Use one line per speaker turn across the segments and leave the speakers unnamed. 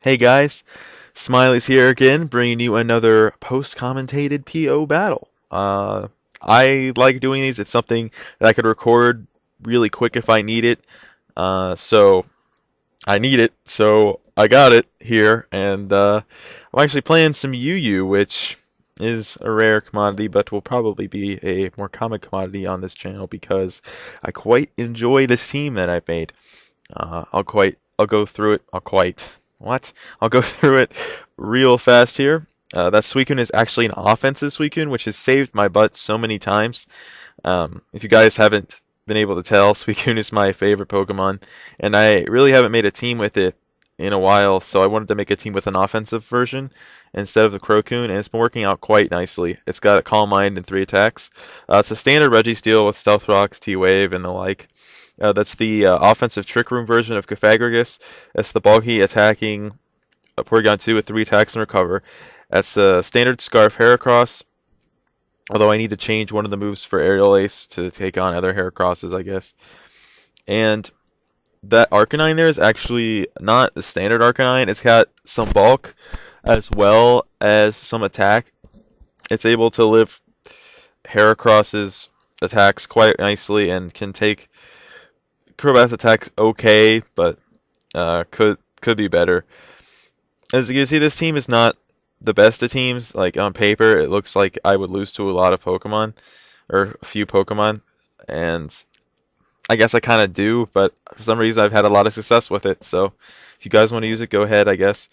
Hey guys, Smiley's here again, bringing you another post-commentated PO battle. I like doing these. It's something that I could record really quick if I need it. So I need it, so I got it here, and I'm actually playing some UU, which is a rare commodity, but will probably be a more common commodity on this channel because I quite enjoy this team that I've made. I'll go through it. I'll go through it real fast here. That Suicune is actually an offensive Suicune, which has saved my butt so many times. If you guys haven't been able to tell, Suicune is my favorite Pokemon, and I really haven't made a team with it in a while, so I wanted to make a team with an offensive version instead of the Crocoon, and it's been working out quite nicely. It's got a Calm Mind and 3 attacks. It's a standard Registeel with Stealth Rocks, T-Wave, and the like. That's the offensive Trick Room version of Cofagrigus. That's the bulky attacking Porygon 2 with 3 attacks and recover. That's the standard Scarf Heracross, although I need to change one of the moves for Aerial Ace to take on other Heracrosses, I guess. And that Arcanine there is actually not the standard Arcanine. It's got some bulk as well as some attack. It's able to live Heracross's attacks quite nicely and can take Crobat's attacks okay, but could be better. As you can see, this team is not the best of teams. Like on paper, it looks like I would lose to a lot of Pokemon, or a few Pokemon, and I guess I kind of do, but for some reason I've had a lot of success with it. So if you guys want to use it, go ahead, I guess.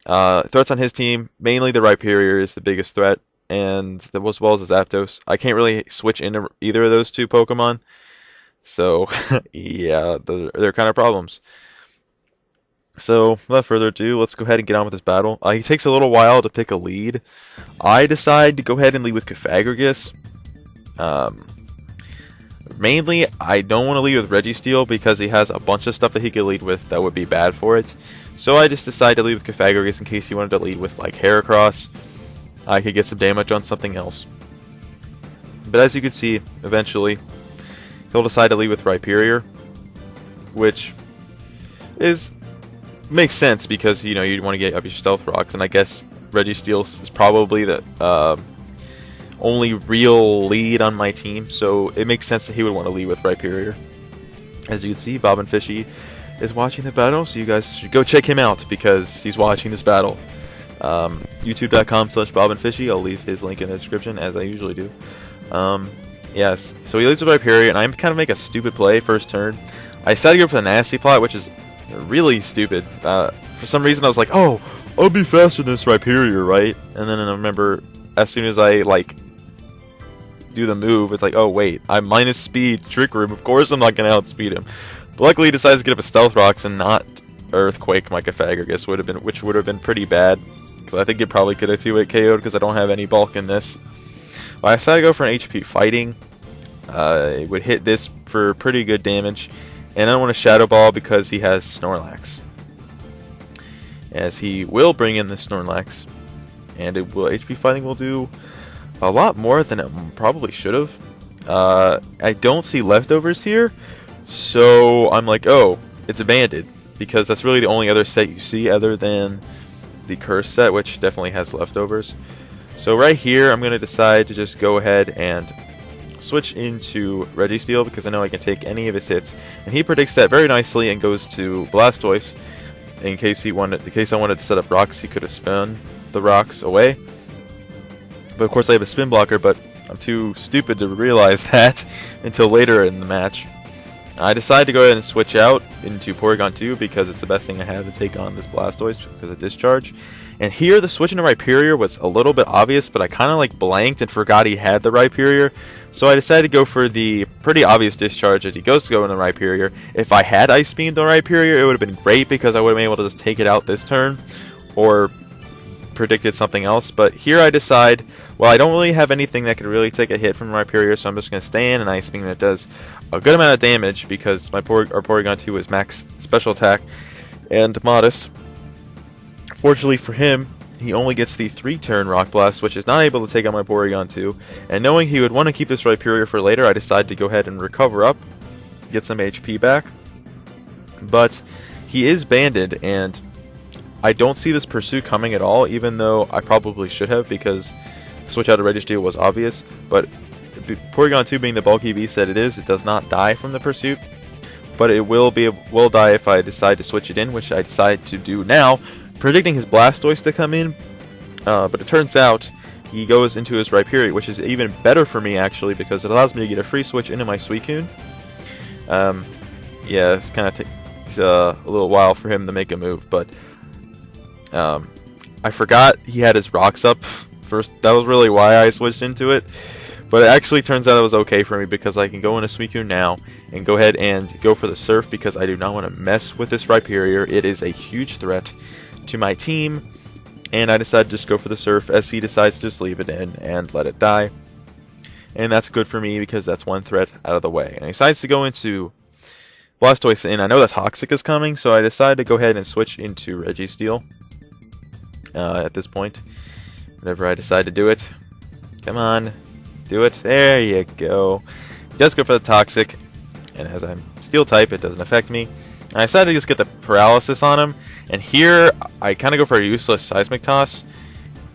Threats on his team, mainly the Rhyperior is the biggest threat, and as well as the Zapdos. I can't really switch into either of those two Pokemon. So, yeah, they're kind of problems. So, without further ado, let's go ahead and get on with this battle. He takes a little while to pick a lead. I decide to go ahead and lead with Cofagrigus. Mainly, I don't want to lead with Registeel because he has a bunch of stuff that he could lead with that would be bad for it. So I just decided to lead with Cofagrigus in case he wanted to lead with, like, Heracross. I could get some damage on something else. But as you can see, eventually he'll decide to lead with Rhyperior, which makes sense because you want to get up your Stealth Rocks, and I guess Registeel is probably the only real lead on my team, so it makes sense that he would want to lead with Rhyperior. As you can see, Bob and Fishy is watching the battle, so you guys should go check him out because he's watching this battle. YouTube.com/BobandFishy. I'll leave his link in the description as I usually do. Yes, so he leads with Rhyperior, and I kind of make a stupid play first turn. I decided to go for the Nasty Plot, which is really stupid. For some reason, I was like, oh, I'll be faster than this Rhyperior, right? And then I remember, as soon as I, do the move, it's like, oh, wait, I'm minus speed, Trick Room. Of course I'm not going to outspeed him. But luckily, he decides to get up a Stealth Rocks and not Earthquake my Cofagrigus, which would have been pretty bad. Because I think it probably could have 2-hit KO'd because I don't have any bulk in this. Well, I decided to go for an HP Fighting. It would hit this for pretty good damage. And I don't want to Shadow Ball because he has Snorlax. As he will bring in the Snorlax. And HP Fighting will do a lot more than it probably should have. I don't see leftovers here. So I'm like, oh, it's abandoned. Because that's really the only other set you see other than the Curse set, which definitely has leftovers. So right here, I'm going to decide to just go ahead and switch into Registeel because I know I can take any of his hits. And he predicts that very nicely and goes to Blastoise. In case I wanted to set up rocks, he could have spun the rocks away. But of course I have a spin blocker, but I'm too stupid to realize that until later in the match. I decided to go ahead and switch out into Porygon 2 because it's the best thing I have to take on this Blastoise because of Discharge. And here the switch into Rhyperior was a little bit obvious, but I kind of blanked and forgot he had the Rhyperior. So I decided to go for the pretty obvious Discharge that he goes to go into Rhyperior. If I had Ice Beam the Rhyperior, it would have been great because I would have been able to just take it out this turn or predicted something else. But here I decide, well, I don't really have anything that could really take a hit from Rhyperior, so I'm just going to stay in an Ice Beam that does a good amount of damage because our Porygon 2 is max special attack and modest. Fortunately for him, he only gets the 3-turn Rock Blast, which is not able to take on my Porygon 2. And knowing he would want to keep this Rhyperior for later, I decided to go ahead and recover up, get some HP back. But he is banded, and I don't see this pursuit coming at all, even though I probably should have, because switch out of Registeel was obvious. But Porygon 2 being the bulky beast that it is, it does not die from the pursuit. But it will die if I decide to switch it in, which I decide to do now, predicting his Blastoise to come in. But it turns out he goes into his Rhyperior, which is even better for me actually, because it allows me to get a free switch into my Suicune. Yeah, it's kind of takes a little while for him to make a move, but I forgot he had his rocks up first. That was really why I switched into it. But it actually turns out it was okay for me, because I can go into Suicune now and go ahead and go for the Surf, because I do not want to mess with this Rhyperior. It is a huge threat to my team, and I decided to just go for the Surf, as he decides to just leave it in and let it die. And that's good for me, because that's one threat out of the way. And he decides to go into Blastoise, and I know that Toxic is coming, so I decided to go ahead and switch into Registeel at this point. Whenever I decide to do it. Come on. Do it. There you go. He does go for the Toxic, and as I'm Steel type, it doesn't affect me. And I decided to just get the Paralysis on him, and here I kind of go for a useless Seismic Toss.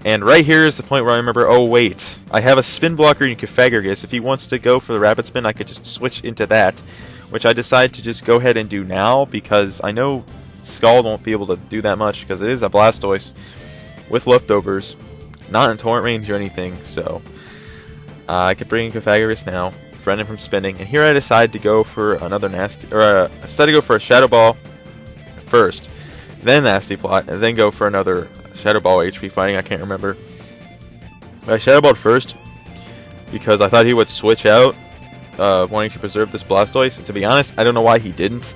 And right here is the point where I remember, oh wait, I have a Spin Blocker in Cofagrigus. If he wants to go for the Rapid Spin, I could just switch into that, which I decide to just go ahead and do now, because I know Scald won't be able to do that much, because it is a Blastoise with leftovers, not in Torrent range or anything, so I could bring in Cofagrigus now, prevent him from spinning, and here I decide to go for another nasty, or I decided to go for a Shadow Ball first, then Nasty Plot, and then go for another Shadow Ball HP fighting, I can't remember. I Shadow Balled first because I thought he would switch out, wanting to preserve this Blastoise, and to be honest, I don't know why he didn't.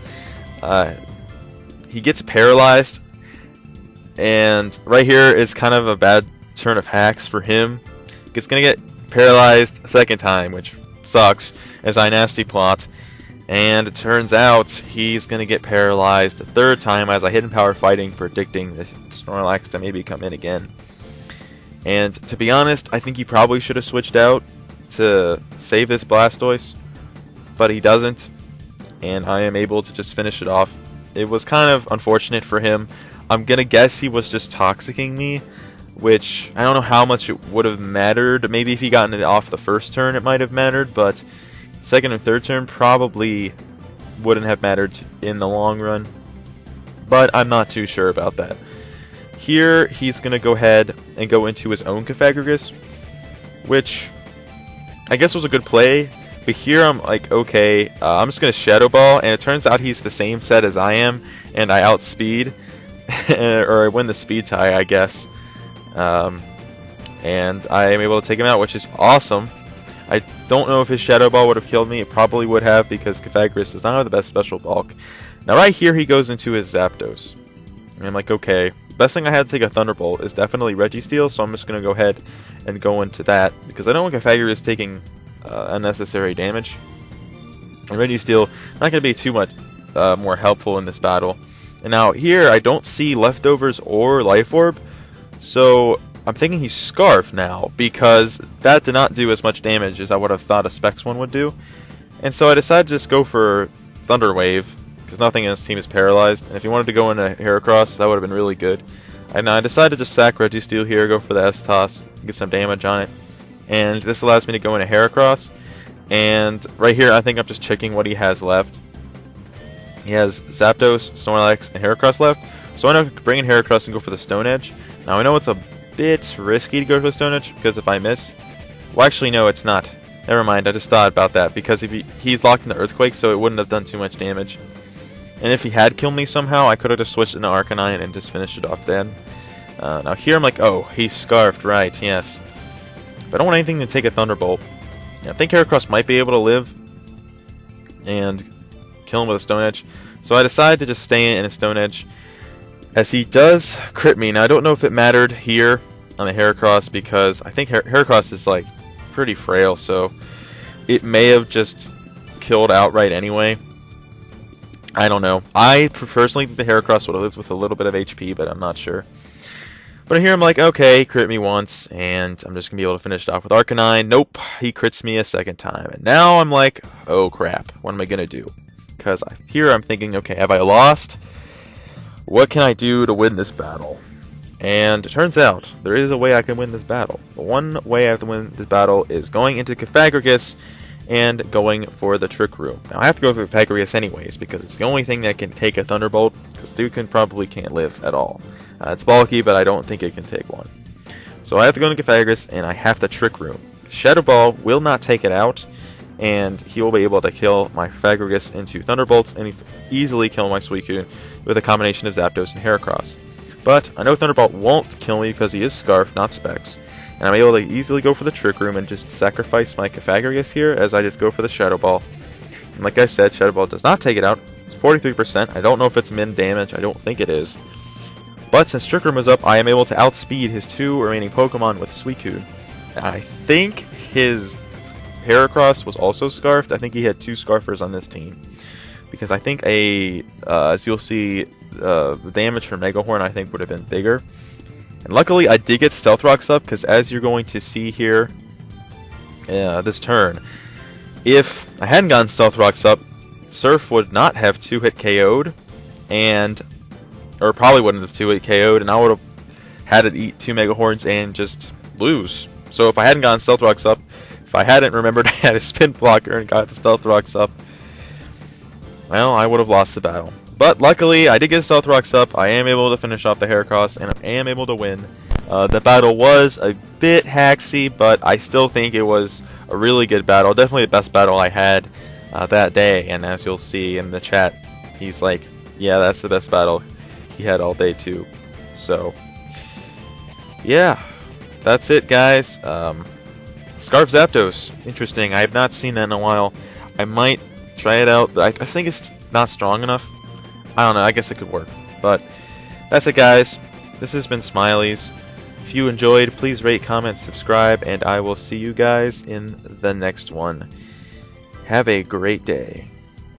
He gets paralyzed, and right here is kind of a bad turn of hacks for him. It's going to get paralyzed a second time, which sucks, as I Nasty Plot, and it turns out he's going to get paralyzed a third time as I Hidden Power Fighting, predicting the Snorlax to maybe come in again. And to be honest, I think he probably should have switched out to save this Blastoise, but he doesn't, and I am able to just finish it off. It was kind of unfortunate for him. I'm going to guess he was just Toxicking me, which I don't know how much it would have mattered. Maybe if he gotten it off the first turn it might have mattered, but second and third turn probably wouldn't have mattered in the long run. But I'm not too sure about that. Here he's going to go ahead and go into his own Cofagrigus, which I guess was a good play. But here I'm like, okay, I'm just going to Shadow Ball, and it turns out he's the same set as I am, and I outspeed, or I win the speed tie, I guess. And I am able to take him out, which is awesome. I don't know if his Shadow Ball would have killed me. It probably would have, because Cofagrigus does not have the best special bulk. Now right here he goes into his Zapdos. And I'm like, okay, best thing I had to take a Thunderbolt is definitely Registeel, so I'm just going to go ahead and go into that, because I don't want Cofagrigus taking unnecessary damage. And Registeel not going to be too much more helpful in this battle. And now here I don't see leftovers or Life Orb, so I'm thinking he's Scarf now, because that did not do as much damage as I would have thought a Specs one would do. And so I decided to just go for Thunder Wave, because nothing in this team is paralyzed. And if he wanted to go into Heracross, that would have been really good. And I decided to just sack Registeel here, go for the S-Toss, get some damage on it. And this allows me to go into Heracross. And right here, I think I'm just checking what he has left. He has Zapdos, Snorlax, and Heracross left. So I know I can bring in Heracross and go for the Stone Edge. Now I know it's a bit risky to go for the Stone Edge, because if I miss... Well, actually, no, it's not. Never mind, I just thought about that, because if he's locked in the Earthquake, so it wouldn't have done too much damage. And if he had killed me somehow, I could have just switched into Arcanine and just finished it off then. Now here I'm like, oh, he's Scarfed, right, yes. But I don't want anything to take a Thunderbolt. I think Heracross might be able to live and kill him with a Stone Edge. So I decided to just stay in a Stone Edge, as he does crit me. Now I don't know if it mattered here on the Heracross, because I think Heracross is like pretty frail, so it may have just killed outright anyway. I don't know. I personally think the Heracross would have lived with a little bit of HP, but I'm not sure. But here I'm like, okay, crit me once, and I'm just going to be able to finish it off with Arcanine. Nope, he crits me a second time. And now I'm like, oh crap, what am I going to do? Because here I'm thinking, okay, have I lost? what can I do to win this battle? And it turns out there is a way I can win this battle. The one way I have to win this battle is going into Pythagoras and going for the Trick Room. Now I have to go for Pythagoras anyways because it's the only thing that can take a Thunderbolt, because Duke probably can't live at all. It's bulky, but I don't think it can take one. So I have to go into Pythagoras and I have to Trick Room. Shadow Ball will not take it out, and he will be able to kill my Pythagoras into Thunderbolts and easily kill my Suicune with a combination of Zapdos and Heracross. But I know Thunderbolt won't kill me because he is Scarf, not Specs, and I'm able to easily go for the Trick Room and just sacrifice my Pythagoras here as I just go for the Shadow Ball. And like I said, Shadow Ball does not take it out. It's 43%. I don't know if it's min damage. I don't think it is. But since Trick Room is up, I am able to outspeed his 2 remaining Pokemon with Suicune. I think his Heracross was also Scarfed. I think he had 2 Scarfers on this team. Because I think as you'll see, the damage from Mega Horn I think would have been bigger. And luckily I did get Stealth Rocks up, because as you're going to see here this turn, if I hadn't gotten Stealth Rocks up, Surf would not have 2-hit KO'd, or probably wouldn't have 2-hit KO'd, and I would have had it eat 2 Mega Horns and just lose. So if I hadn't gotten Stealth Rocks up, if I hadn't remembered I had a Spin Blocker and got the Stealth Rocks up, well, I would have lost the battle. But luckily, I did get Stealth Rocks up, I am able to finish off the Heracross, and I am able to win. The battle was a bit hacksy, but I still think it was a really good battle. Definitely the best battle I had that day, and as you'll see in the chat, he's like, yeah, that's the best battle he had all day too. So, yeah, that's it, guys. Scarf Zapdos, interesting. I have not seen that in a while. I might try it out. I think it's not strong enough. I don't know. I guess it could work. But that's it, guys. This has been Smileyz. If you enjoyed, please rate, comment, subscribe, and I will see you guys in the next one. Have a great day.